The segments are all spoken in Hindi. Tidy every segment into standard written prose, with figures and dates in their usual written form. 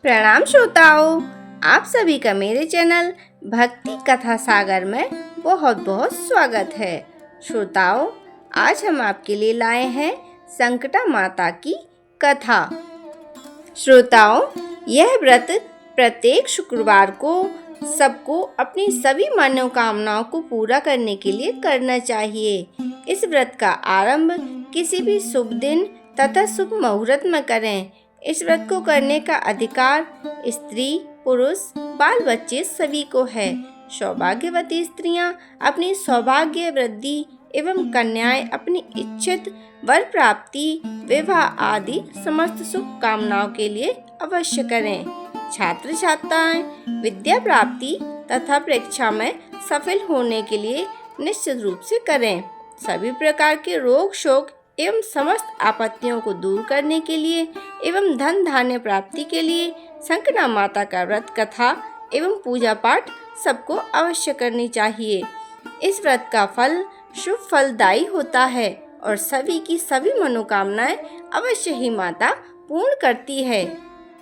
प्रणाम श्रोताओं, आप सभी का मेरे चैनल भक्ति कथा सागर में बहुत बहुत स्वागत है। श्रोताओं, आज हम आपके लिए लाए हैं संकटा माता की कथा। श्रोताओं, यह व्रत प्रत्येक शुक्रवार को सबको अपनी सभी मनोकामनाओं को पूरा करने के लिए करना चाहिए। इस व्रत का आरंभ किसी भी शुभ दिन तथा शुभ मुहूर्त में करें। इस व्रत को करने का अधिकार स्त्री, पुरुष, बाल बच्चे सभी को है। सौभाग्यवती स्त्रियां अपनी सौभाग्य वृद्धि एवं कन्याएं अपनी इच्छित वर प्राप्ति, विवाह आदि समस्त शुभ कामनाओं के लिए अवश्य करें। छात्र छात्राएं विद्या प्राप्ति तथा परीक्षा में सफल होने के लिए निश्चित रूप से करें। सभी प्रकार के रोग शोक एवं समस्त आपत्तियों को दूर करने के लिए एवं धन धान्य प्राप्ति के लिए संकटा माता का व्रत कथा एवं पूजा पाठ सबको अवश्य करनी चाहिए। इस व्रत का फल शुभ फलदायी होता है और सभी की सभी मनोकामनाएं अवश्य ही माता पूर्ण करती है।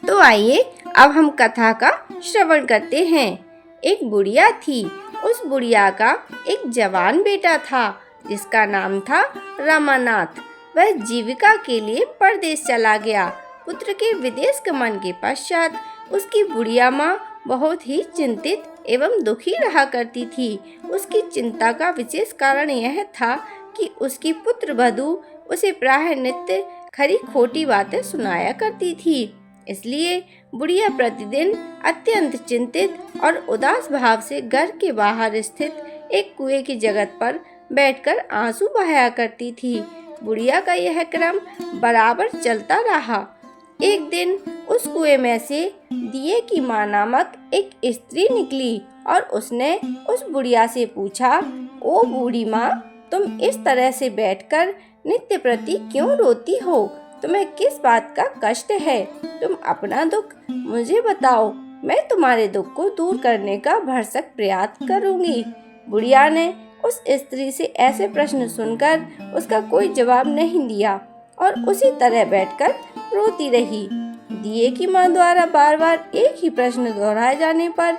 तो आइए अब हम कथा का श्रवण करते हैं। एक बुढ़िया थी। उस बुढ़िया का एक जवान बेटा था जिसका नाम था रमानाथ। वह जीविका के लिए परदेश चला गया। पुत्र के विदेश गमन के पश्चात उसकी बुढ़िया माँ बहुत ही चिंतित एवं दुखी रहा करती थी। उसकी चिंता का विशेष कारण यह था कि उसकी पुत्र वधू उसे प्रायः नित्य खरी खोटी बातें सुनाया करती थी। इसलिए बुढ़िया प्रतिदिन अत्यंत चिंतित और उदास भाव से घर के बाहर स्थित एक कुएं की जगह पर बैठकर आंसू बहाया करती थी। बुढ़िया का यह क्रम बराबर चलता रहा। एक दिन उस कुएं में से दिए की माँ नामक एक स्त्री निकली और उसने उस बुढ़िया से पूछा, ओ बूढ़ी माँ, तुम इस तरह से बैठकर नित्य प्रति क्यों रोती हो? तुम्हें किस बात का कष्ट है? तुम अपना दुख मुझे बताओ, मैं तुम्हारे दुख को दूर करने का भरसक प्रयास करूंगी। बुढ़िया ने उस स्त्री से ऐसे प्रश्न सुनकर उसका कोई जवाब नहीं दिया और उसी तरह बैठकर रोती रही। दिए की माँ द्वारा बार बार एक ही प्रश्न दोहराए जाने पर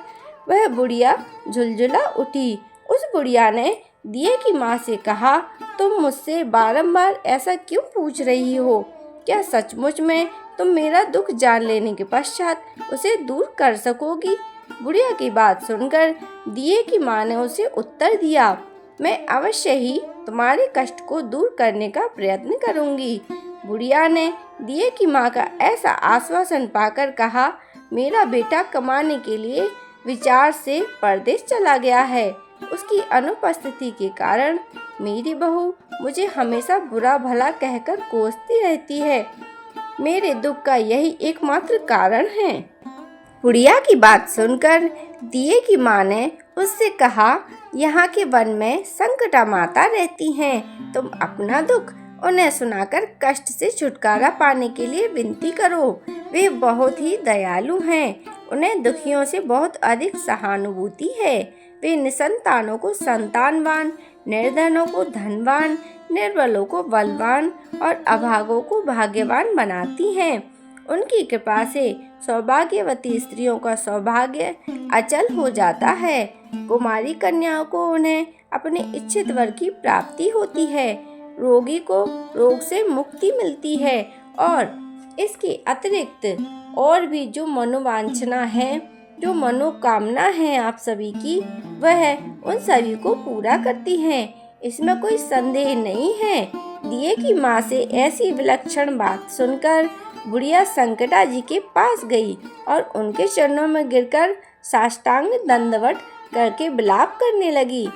वह बुढ़िया झुलझुला उठी। उस बुढ़िया ने दिए की माँ से कहा, तुम मुझसे बारंबार ऐसा क्यों पूछ रही हो? क्या सचमुच में तुम मेरा दुख जान लेने के पश्चात उसे दूर कर सकोगी? बुढ़िया की बात सुनकर दिए की माँ ने उसे उत्तर दिया, मैं अवश्य ही तुम्हारे कष्ट को दूर करने का प्रयत्न करूंगी। बुढ़िया ने दिए की माँ का ऐसा आश्वासन पाकर कहा, मेरा बेटा कमाने के लिए विचार से परदेश चला गया है। उसकी अनुपस्थिति के कारण मेरी बहू मुझे हमेशा बुरा भला कहकर कोसती रहती है। मेरे दुख का यही एकमात्र कारण है। बुढ़िया की बात सुनकर दिए की माँ ने उससे कहा, यहाँ के वन में संकटा माता रहती हैं। तुम अपना दुख उन्हें सुनाकर कष्ट से छुटकारा पाने के लिए विनती करो। वे बहुत ही दयालु हैं। उन्हें दुखियों से बहुत अधिक सहानुभूति है। वे निसंतानों को संतानवान, निर्धनों को धनवान, निर्बलों को बलवान और अभागों को भाग्यवान बनाती हैं। उनकी कृपा से सौभाग्यवती स्त्रियों का सौभाग्य अचल हो जाता है। कुमारी कन्याओं को उन्हें अपने इच्छित वर की प्राप्ति होती है। रोगी को रोग से मुक्ति मिलती है और इसके अतिरिक्त और भी जो मनोवांछना है, जो मनोकामना है आप सभी की, वह उन सभी को पूरा करती हैं। इसमें कोई संदेह नहीं है। दिए की माँ से ऐसी विलक्षण बात सुनकर बुढ़िया संकटा जी के पास गई और उनके चरणों में गिरकर साष्टांग दंडवत करके विलाप करने लगी।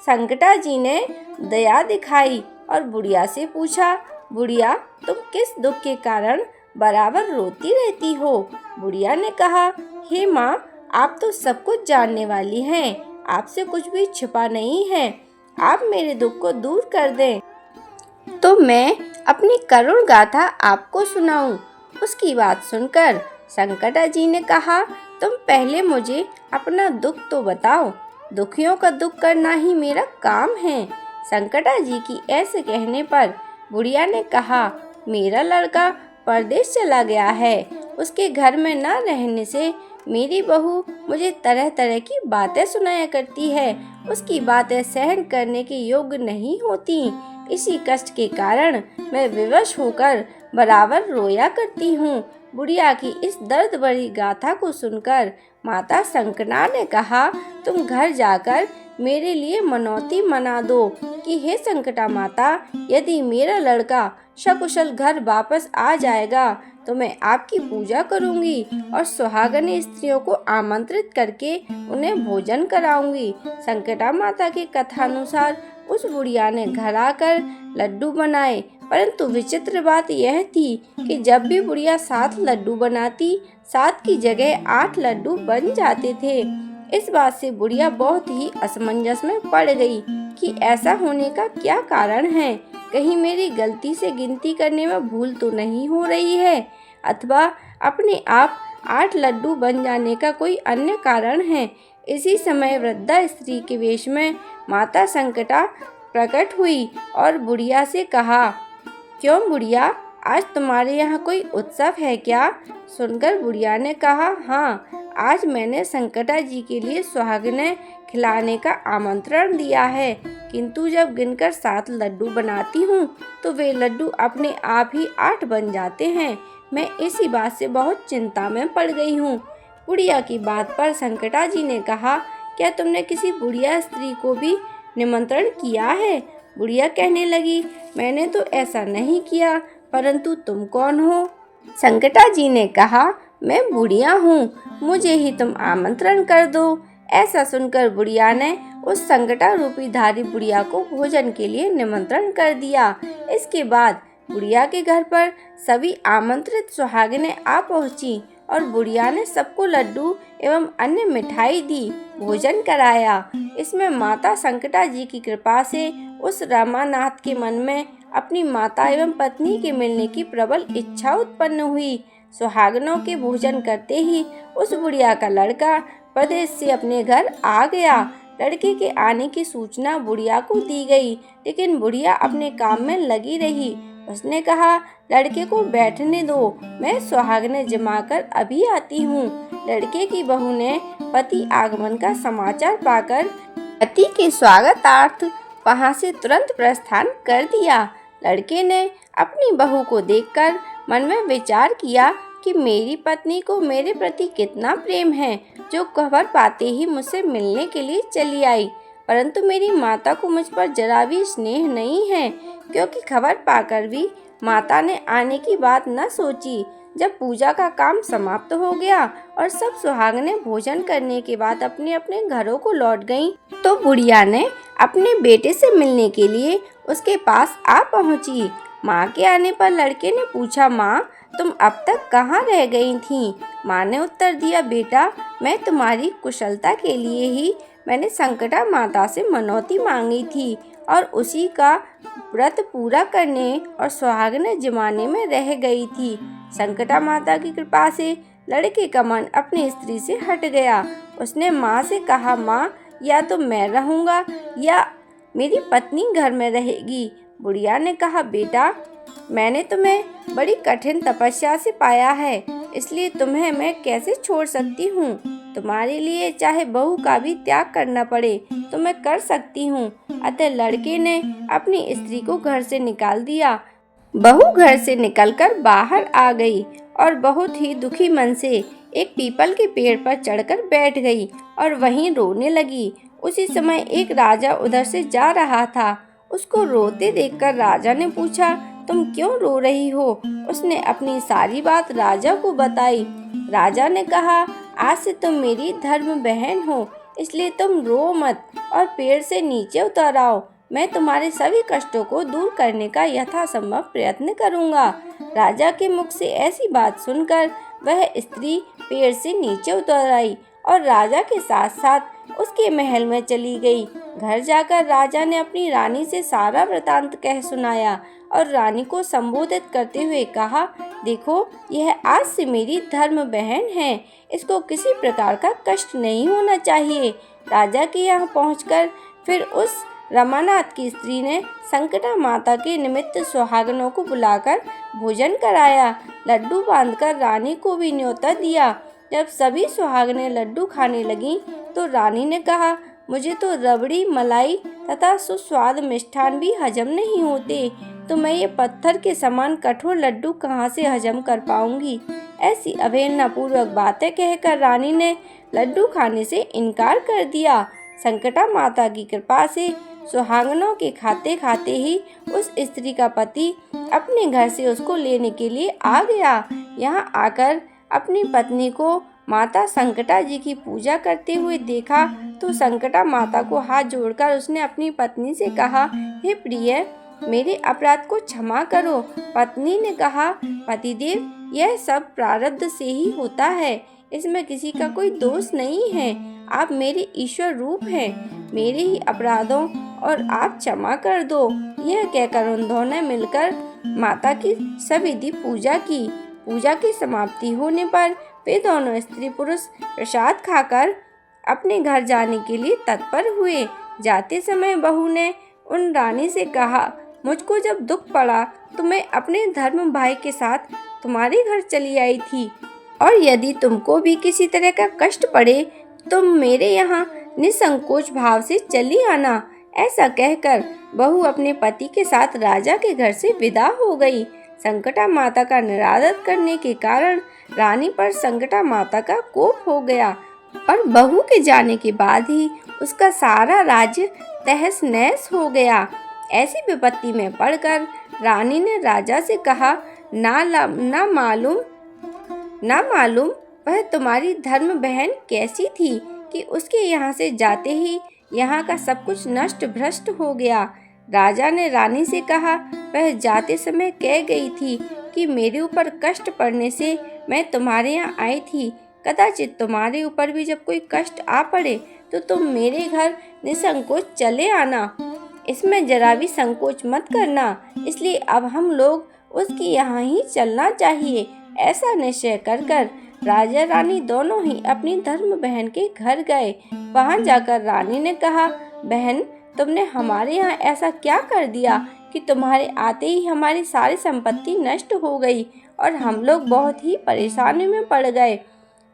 संकटा जी ने दया दिखाई और बुढ़िया से पूछा, बुढ़िया, तुम किस दुख के कारण बराबर रोती रहती हो? बुढ़िया ने कहा, हे माँ, आप तो सब कुछ जानने वाली हैं। आपसे कुछ भी छिपा नहीं है। आप मेरे दुख को दूर कर दें तो मैं अपनी करुण गाथा आपको सुनाऊं। उसकी बात सुनकर संकटा जी ने कहा, तुम पहले मुझे अपना दुख तो बताओ। दुखियों का दुख करना ही मेरा काम है। संकटा जी की ऐसे कहने पर बुढ़िया ने कहा, मेरा लड़का परदेश चला गया है। उसके घर में न रहने से मेरी बहू मुझे तरह तरह की बातें सुनाया करती है। उसकी बातें सहन करने के योग्य नहीं होती। इसी कष्ट के कारण मैं विवश होकर बराबर रोया करती हूँ। बुढ़िया की इस दर्द भरी गाथा को सुनकर माता संकना ने कहा, तुम घर जाकर मेरे लिए मनौती मना दो कि हे संकटा माता, यदि मेरा लड़का सकुशल घर वापस आ जाएगा तो मैं आपकी पूजा करूंगी और सुहागनी स्त्रियों को आमंत्रित करके उन्हें भोजन कराऊंगी। संकटा माता की कथानुसार उस बुढ़िया ने घर आकर लड्डू बनाए, परंतु विचित्र बात यह थी कि जब भी बुढ़िया 7 लड्डू बनाती, 7 की जगह 8 लड्डू बन जाते थे। इस बात से बुढ़िया बहुत ही असमंजस में पड़ गई कि ऐसा होने का क्या कारण है। कहीं मेरी गलती से गिनती करने में भूल तो नहीं हो रही है, अथवा अपने आप 8 लड्डू बन जाने का कोई अन्य कारण है। इसी समय वृद्धा स्त्री के वेश में माता संकटा प्रकट हुई और बुढ़िया से कहा, क्यों बुढ़िया, आज तुम्हारे यहाँ कोई उत्सव है क्या? सुनकर बुढ़िया ने कहा, हाँ, आज मैंने संकटा जी के लिए सुहागनें खिलाने का आमंत्रण दिया है, किंतु जब गिनकर 7 लड्डू बनाती हूँ तो वे लड्डू अपने आप ही 8 बन जाते हैं। मैं इसी बात से बहुत चिंता में पड़ गई हूँ। बुढ़िया की बात पर संकटा जी ने कहा, क्या तुमने किसी बुढ़िया स्त्री को भी निमंत्रण किया है? बुढ़िया कहने लगी, मैंने तो ऐसा नहीं किया, परंतु तुम कौन हो? संकटा जी ने कहा, मैं बुढ़िया हूँ, मुझे ही तुम आमंत्रण कर दो। ऐसा सुनकर बुढ़िया ने उस संकटा रूपी धारी बुढ़िया को भोजन के लिए निमंत्रण कर दिया। इसके बाद बुढ़िया के घर पर सभी आमंत्रित सुहागिनें आ पहुंची और बुढ़िया ने सबको लड्डू एवं अन्य मिठाई दी, भोजन कराया। इसमें माता संकटा जी की कृपा से उस रमानाथ के मन में अपनी माता एवं पत्नी के मिलने की प्रबल इच्छा उत्पन्न हुई। सुहागनों के भोजन करते ही उस बुढ़िया का लड़का प्रदेश से अपने घर आ गया। लड़के के आने की सूचना बुढ़िया को दी गई, लेकिन बुढ़िया अपने काम में लगी रही। उसने कहा, लड़के को बैठने दो, मैं सुहागनें जमाकर अभी आती हूँ। लड़के की बहू ने पति आगमन का समाचार पाकर पति के स्वागतार्थ वहां से तुरंत प्रस्थान कर दिया। लड़के ने अपनी बहू को देखकर मन में विचार किया कि मेरी पत्नी को मेरे प्रति कितना प्रेम है, जो खबर पाते ही मुझसे मिलने के लिए चली आई। परंतु मेरी माता को मुझ पर जरा भी स्नेह नहीं है, क्योंकि खबर पाकर भी माता ने आने की बात न सोची। जब पूजा का काम समाप्त हो गया और सब सुहागनें भोजन करने के बाद अपने अपने घरों को लौट गईं, तो बुढ़िया ने अपने बेटे से मिलने के लिए उसके पास आ पहुंची। माँ के आने पर लड़के ने पूछा, माँ, तुम अब तक कहाँ रह गई थीं? माँ ने उत्तर दिया, बेटा, मैं तुम्हारी कुशलता के लिए ही मैंने संकटा माता से मनौती मांगी थी और उसी का व्रत पूरा करने और सुहागनें जमाने में रह गई थी। संकटा माता की कृपा से लड़के का मन अपनी स्त्री से हट गया। उसने माँ से कहा, माँ, या तो मैं रहूँगा या मेरी पत्नी घर में रहेगी। बुढ़िया ने कहा, बेटा, मैंने तुम्हें बड़ी कठिन तपस्या से पाया है, इसलिए तुम्हें मैं कैसे छोड़ सकती हूँ। तुम्हारे लिए चाहे बहू का भी त्याग करना पड़े तो मैं कर सकती हूँ। अतः लड़के ने अपनी स्त्री को घर से निकाल दिया। बहू घर से निकलकर बाहर आ गई और बहुत ही दुखी मन से एक पीपल के पेड़ पर चढ़कर बैठ गई और वहीं रोने लगी। उसी समय एक राजा उधर से जा रहा था। उसको रोते देखकर राजा ने पूछा, तुम क्यों रो रही हो? उसने अपनी सारी बात राजा को बताई। राजा ने कहा, आज से तुम मेरी धर्म बहन हो, इसलिए तुम रो मत और पेड़ से नीचे उतर आओ। मैं तुम्हारे सभी कष्टों को दूर करने का यथासंभव प्रयत्न करूंगा। राजा के मुख से ऐसी बात सुनकर वह स्त्री पेड़ से नीचे उतर आई और राजा के साथ साथ उसके महल में चली गई। घर जाकर राजा ने अपनी रानी से सारा वृतांत कह सुनाया और रानी को संबोधित करते हुए कहा, देखो, यह आज से मेरी धर्म बहन है, इसको किसी प्रकार का कष्ट नहीं होना चाहिए। राजा के यहाँ पहुँचकर फिर उस रमानाथ की स्त्री ने संकटा माता के निमित्त सुहागनों को बुलाकर भोजन कराया। लड्डू बांधकर रानी को भी न्योता दिया। जब सभी सुहागनें लड्डू खाने लगीं तो रानी ने कहा, मुझे तो रबड़ी, मलाई तथा सुस्वाद मिष्ठान भी हजम नहीं होते, तो मैं ये पत्थर के समान कठोर लड्डू कहाँ से हजम कर पाऊंगी। ऐसी अवहेलनापूर्वक बातें कहकर रानी ने लड्डू खाने से इनकार कर दिया। संकटा माता की कृपा से सुहागनों के खाते खाते ही उस स्त्री का पति अपने घर से उसको लेने के लिए आ गया। यहाँ आकर अपनी पत्नी को माता संकटा जी की पूजा करते हुए देखा तो संकटा माता को हाथ जोड़कर उसने अपनी पत्नी से कहा, हे प्रिय, मेरे अपराध को क्षमा करो। पत्नी ने कहा, पतिदेव, यह सब प्रारब्ध से ही होता है, इसमें किसी का कोई दोष नहीं है। आप मेरे ईश्वर रूप हैं, मेरे ही अपराधों और आप क्षमा कर दो। यह कहकर उन दोनों ने मिलकर माता की सविधि पूजा की। पूजा की समाप्ति होने पर वे दोनों स्त्री पुरुष प्रसाद खाकर अपने घर जाने के लिए तत्पर हुए। जाते समय बहू ने उन रानी से कहा, मुझको जब दुख पड़ा तो मैं अपने धर्म भाई के साथ तुम्हारे घर चली आई थी, और यदि तुमको भी किसी तरह का कष्ट पड़े तुम मेरे यहाँ निसंकोच भाव से चली आना। ऐसा कहकर बहू अपने पति के साथ राजा के घर से विदा हो गई। संकटा माता का निरादर करने के कारण रानी पर संकटा माता का कोप हो गया और बहू के जाने के बाद ही उसका सारा राज्य तहस नहस हो गया। ऐसी विपत्ति में पड़कर रानी ने राजा से कहा, ना मालूम वह तुम्हारी धर्म बहन कैसी थी कि उसके यहाँ से जाते ही यहाँ का सब कुछ नष्ट भ्रष्ट हो गया। राजा ने रानी से कहा, वह जाते समय कह गई थी कि मेरे ऊपर कष्ट पड़ने से मैं तुम्हारे यहाँ आई थी। कदाचित तुम्हारे ऊपर भी जब कोई कष्ट आ पड़े तो तुम मेरे घर निसंकोच चले आना, इसमें जरा भी संकोच मत करना। इसलिए अब हम लोग उसके यहाँ ही चलना चाहिए। ऐसा निश्चय कर राजा रानी दोनों ही अपनी धर्म बहन के घर गए। वहां जाकर रानी ने कहा, बहन, तुमने हमारे यहाँ ऐसा क्या कर दिया कि तुम्हारे आते ही हमारी सारी संपत्ति नष्ट हो गई और हम लोग बहुत ही परेशानी में पड़ गए।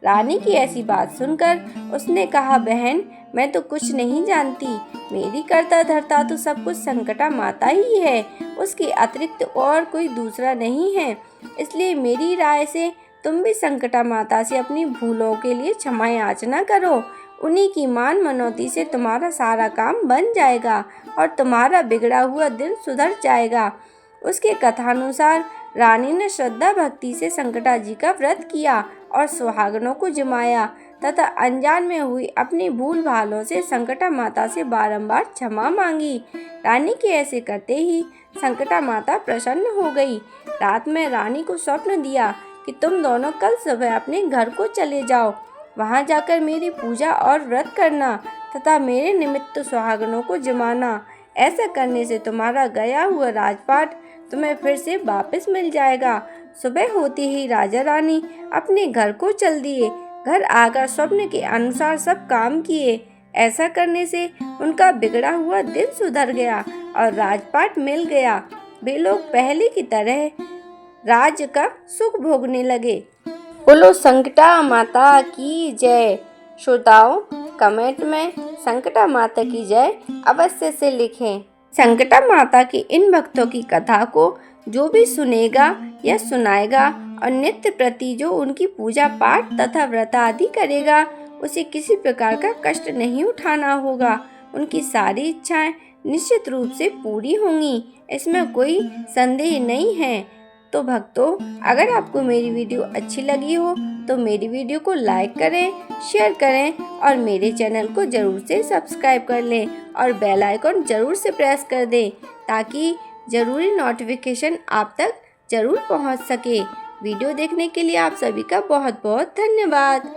रानी की ऐसी बात सुनकर उसने कहा, बहन, मैं तो कुछ नहीं जानती, मेरी करता धरता तो सब कुछ संकटा माता ही है, उसके अतिरिक्त और कोई दूसरा नहीं है। इसलिए मेरी राय से तुम भी संकटा माता से अपनी भूलों के लिए क्षमा याचना करो। उन्हीं की मान मनौती से तुम्हारा सारा काम बन जाएगा और तुम्हारा बिगड़ा हुआ दिल सुधर जाएगा। उसके कथानुसार रानी ने श्रद्धा भक्ति से संकटा जी का व्रत किया और सुहागनों को जिमाया तथा अनजान में हुई अपनी भूल भालों से संकटा माता से बारंबार क्षमा मांगी। रानी के ऐसे करते ही संकटा माता प्रसन्न हो गई। रात में रानी को स्वप्न दिया कि तुम दोनों कल सुबह अपने घर को चले जाओ, वहां जाकर मेरी पूजा और व्रत करना तथा मेरे निमित्त सुहागनों को जिमाना। ऐसा करने से तुम्हारा गया हुआ राजपाट तुम्हें फिर से वापस मिल जाएगा। सुबह होते ही राजा रानी अपने घर को चल दिए। घर आकर स्वप्न के अनुसार सब काम किए। ऐसा करने से उनका बिगड़ा हुआ दिल सुधर गया और राजपाट मिल गया। वे लोग पहले की तरह राज्य का सुख भोगने लगे। बोलो संकटा माता की जय। श्रोताओं, कमेंट में संकटा माता की जय अवश्य से लिखें। संकटा माता की इन भक्तों की कथा को जो भी सुनेगा या सुनाएगा और नित्य प्रति जो उनकी पूजा पाठ तथा व्रत आदि करेगा, उसे किसी प्रकार का कष्ट नहीं उठाना होगा। उनकी सारी इच्छाएं निश्चित रूप से पूरी होंगी, इसमें कोई संदेह नहीं है। तो भक्तों, अगर आपको मेरी वीडियो अच्छी लगी हो तो मेरी वीडियो को लाइक करें, शेयर करें और मेरे चैनल को जरूर से सब्सक्राइब कर लें और बेल आइकन जरूर से प्रेस कर दें ताकि ज़रूरी नोटिफिकेशन आप तक जरूर पहुंच सके। वीडियो देखने के लिए आप सभी का बहुत बहुत धन्यवाद।